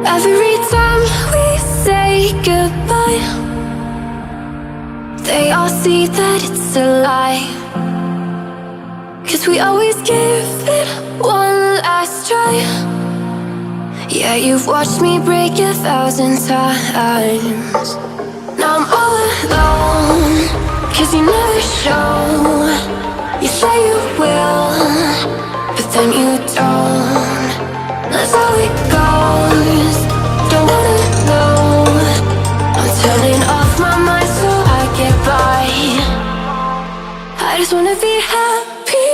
Every time we say goodbye, they all see that it's a lie. 'Cause we always give it one last try. Yeah, you've watched me break 1,000 times. Now I'm all alone, 'cause you never show. You say you will, but then you don't. That's how it goes. Don't wanna know. I'm turning off my mind so I get by. I just wanna be happy,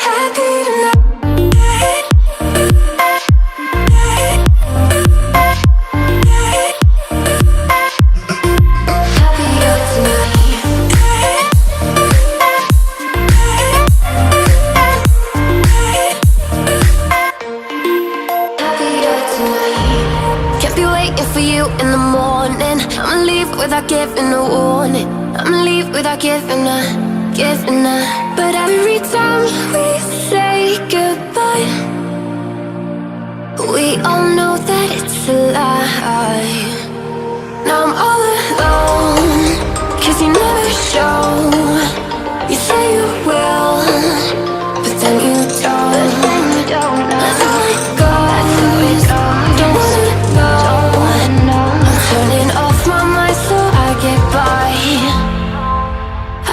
happy tonight. In the morning, I'ma leave without giving a warning. I'ma leave without giving a. But every time we say goodbye, we all know that it's a lie. Now I'm all alone, 'cause you never show. You say you will, but then you don't. That's how it goes. Don't wanna know. Turning off my mind so I get by.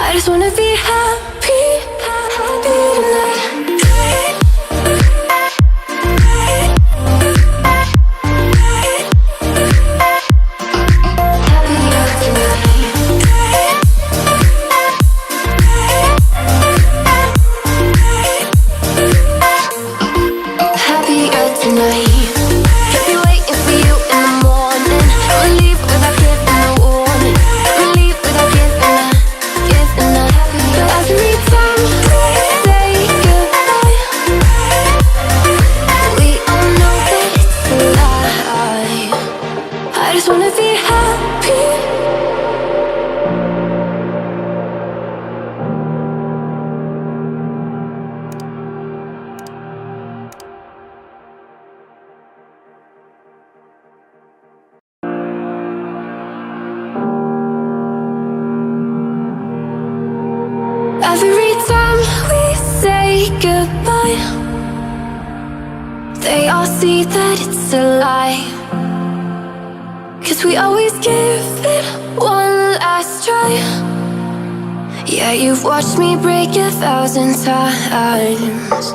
I just wanna be happy, happy tonight. Happier tonight. Happier tonight. Every time we say goodbye, they all see that it's a lie. 'Cause we always give it one last try. Yeah, you've watched me break 1,000 times.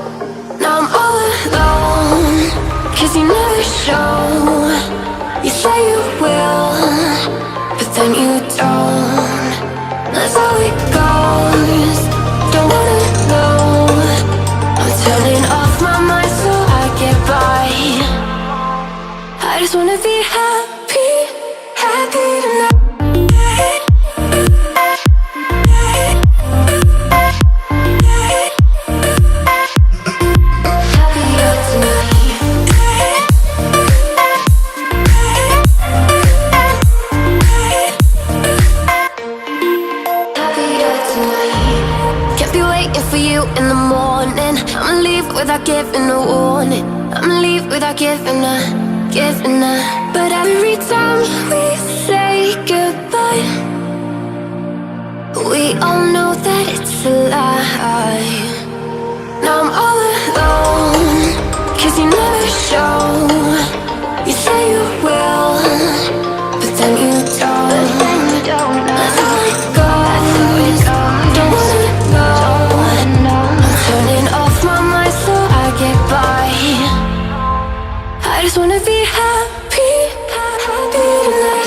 Now I'm all alone, 'cause you never show. You say you will, but then you don't. That's how it goes. Don't wanna know. I'm turning off my mind so I get by. I just wanna be happy, happy tonight. Happier tonight. Happier tonight. Can't be waiting for you in the morning. I'ma leave without giving a warning. I'ma leave without giving a. But every time we say goodbye, we all know that it's a lie. Now I'm all alone, 'cause you never show. You say you will, but then you don't. That's how it goes. Don't wanna know. I'm turning off my mind so I get by. I just wanna be happy, happy tonight.